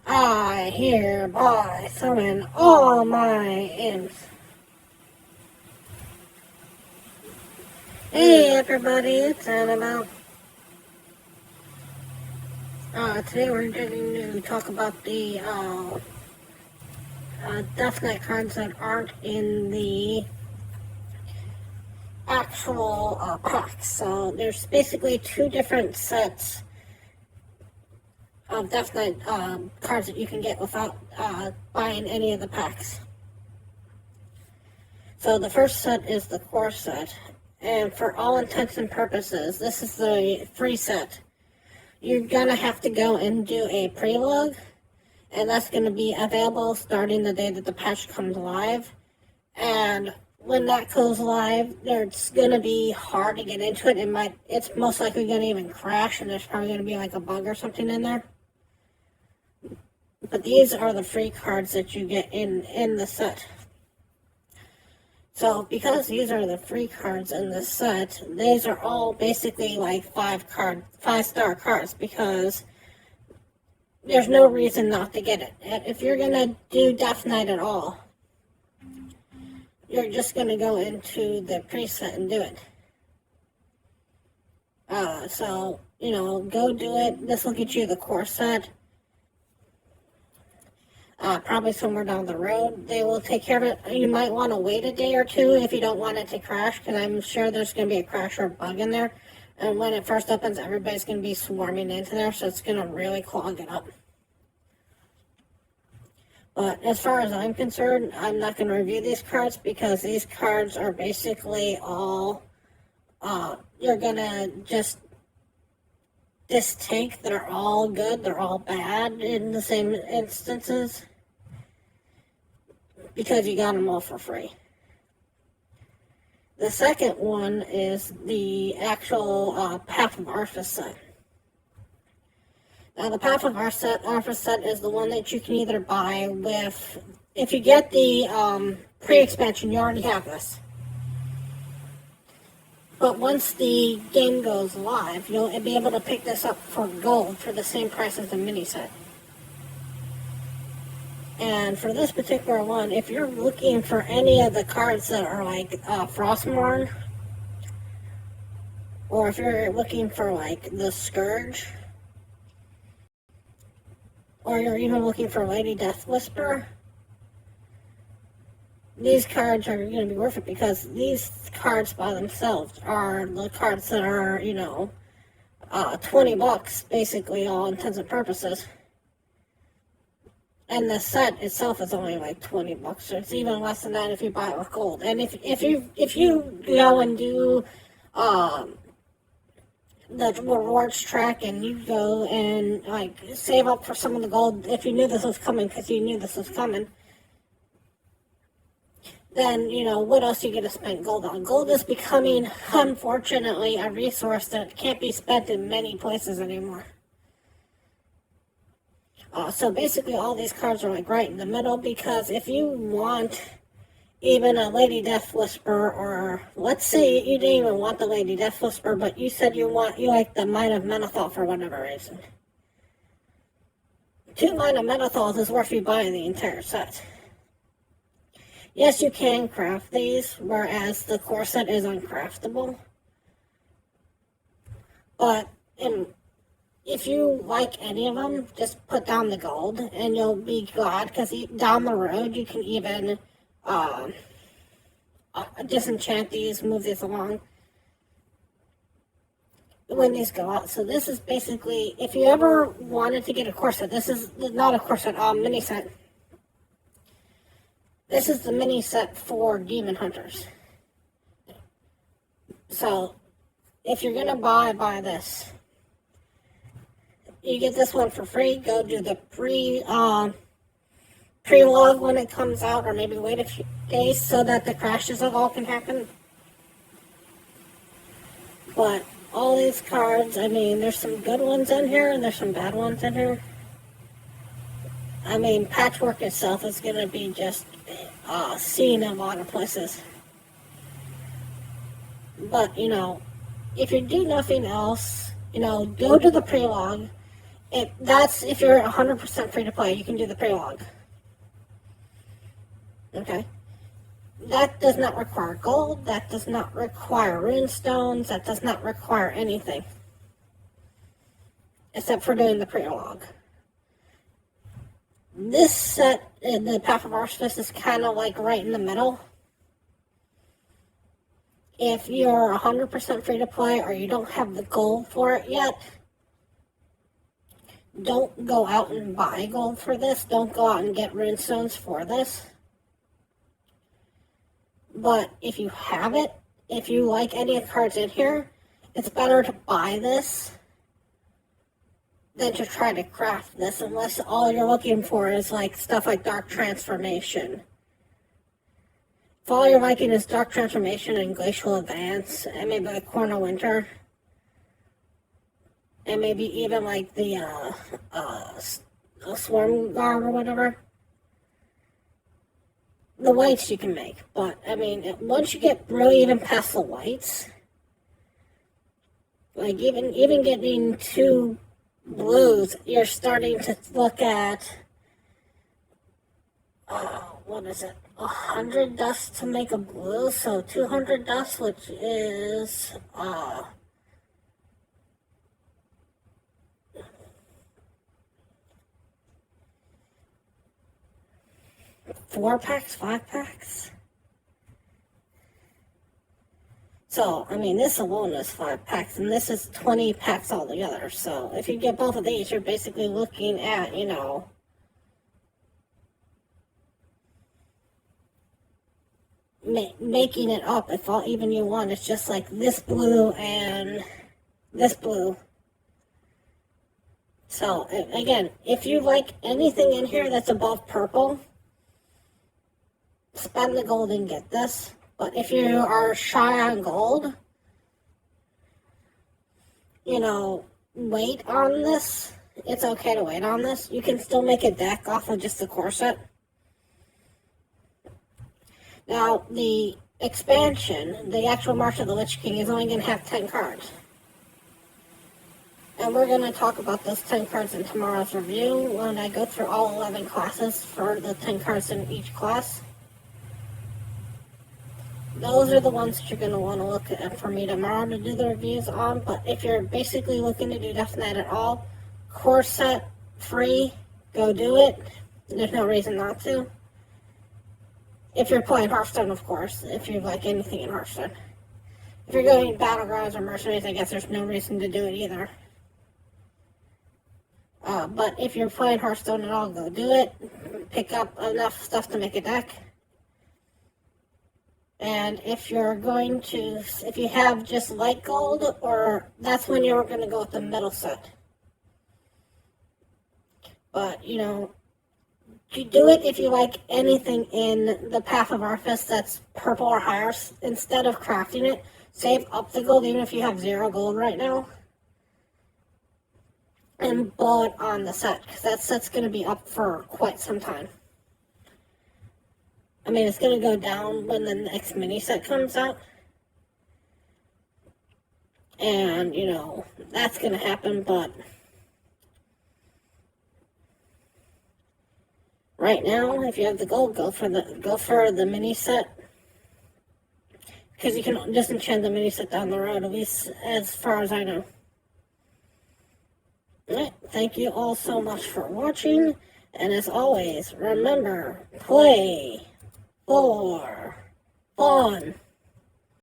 I hereby summon all my imps. Hey everybody, it's Annabelle. Today we're going to talk about the Death Knight cards that aren't in the actual packs. So there's basically two different sets of Death Knight cards that you can get without buying any of the packs. So the first set is the core set, and for all intents and purposes, this is the free set. You're gonna have to go and do a pre-log, and that's gonna be available starting the day that the patch comes live. And when that goes live, it's gonna be hard to get into it. It's most likely gonna even crash, and there's probably gonna be like a bug or something in there. But these are the free cards that you get in the set. So because these are the free cards in the set, these are all basically like 5-star cards, because there's no reason not to get it. If you're gonna do Death Knight at all, you're just gonna go into the preset and do it. So, go do it. This will get you the core set. Probably somewhere down the road they will take care of it. You might want to wait a day or two if you don't want it to crash, because I'm sure there's going to be a crash or a bug in there. And when it first opens, everybody's going to be swarming into there, so it's going to really clog it up. But as far as I'm concerned, I'm not going to review these cards, because these cards are basically all, you're going to just take. They're all good, they're all bad in the same instances, because you got them all for free. The second one is the actual Path of Arthas set. Now, the Path of Arthas set is the one that you can either buy with, if you get the pre-expansion, you already have this. But once the game goes live, you'll be able to pick this up for gold for the same price as the mini set. And for this particular one, if you're looking for any of the cards that are like Frostmourne, or if you're looking for like the Scourge, or you're even looking for Lady Deathwhisper, these cards are going to be worth it, because these cards by themselves are the cards that are, $20, basically, all intents and purposes. And the set itself is only like $20, so it's even less than that if you buy it with gold. And if you go and do the rewards track, and you go and like save up for some of the gold, if you knew this was coming, because you knew this was coming, then, what else are you going to spend gold on? Gold is becoming, unfortunately, a resource that can't be spent in many places anymore. So basically, all these cards are like right in the middle, because if you want even a Lady Deathwhisper, or let's say you didn't even want the Lady Deathwhisper, but you said you like the Mine of Menethil for whatever reason. 2 Mine of Menethils is worth you buying the entire set. Yes, you can craft these, whereas the core set is uncraftable. But if you like any of them, just put down the gold, and you'll be glad, because down the road you can even disenchant these, move these along when these go out. So this is basically, if you ever wanted to get a core set, this is not a core set, mini set. This is the mini set for Demon Hunters. So, if you're going to buy this, you get this one for free. Go do the pre-log when it comes out, or maybe wait a few days so that the crashes of all can happen. But all these cards, there's some good ones in here, and there's some bad ones in here. Patchwork itself is going to be just seen in a lot of places. But, if you do nothing else, go to the pre-log That's if you're 100% free to play, you can do the pre-log. Okay? That does not require gold, that does not require rune stones, that does not require anything. Except for doing the pre-log. This set, the Path of Artifice, is kind of like right in the middle. If you're 100% free to play or you don't have the gold for it yet, don't go out and buy gold for this. Don't go out and get rune stones for this. But if you have it, if you like any of the cards in here, it's better to buy this than to try to craft this, unless all you're looking for is like stuff like Dark Transformation. If all you're liking is Dark Transformation and Glacial Advance, and maybe like Corn of Winter, and maybe even like the Swarm Guard or whatever, the whites you can make. But I mean, once you get really even past the whites, like even getting 2 blues, you're starting to look at, what is it, 100 dust to make a blue, so 200 dust, which is, 4 packs, 5 packs? So, I mean, this alone is 5 packs, and this is 20 packs altogether. So, if you get both of these, you're basically looking at, making it up. If all even you want, it's just like this blue and this blue. So, again, if you like anything in here that's above purple, spend the gold and get this. But if you are shy on gold, wait on this. It's okay to wait on this. You can still make a deck off of just the core set. Now, the expansion, the actual March of the Lich King, is only going to have 10 cards. And we're going to talk about those 10 cards in tomorrow's review when I go through all 11 classes for the 10 cards in each class. Those are the ones that you're going to want to look at for me tomorrow to do the reviews on. But if you're basically looking to do Death Knight at all, core set, free, go do it. There's no reason not to. If you're playing Hearthstone, of course, if you like anything in Hearthstone. If you're going Battlegrounds or Mercenaries, I guess there's no reason to do it either. But if you're playing Hearthstone at all, go do it. Pick up enough stuff to make a deck. And if you're going to, if you have just light gold, or that's when you're going to go with the middle set. But, you do it if you like anything in the Path of Artifice that's purple or higher. Instead of crafting it, save up the gold, even if you have 0 gold right now. And blow it on the set, because that set's going to be up for quite some time. I mean, it's going to go down when the next mini set comes out. And, that's going to happen, but right now, if you have the gold, go for the mini set. Because you can disenchant the mini set down the road, at least as far as I know. Alright, thank you all so much for watching, and as always, remember, play for fun.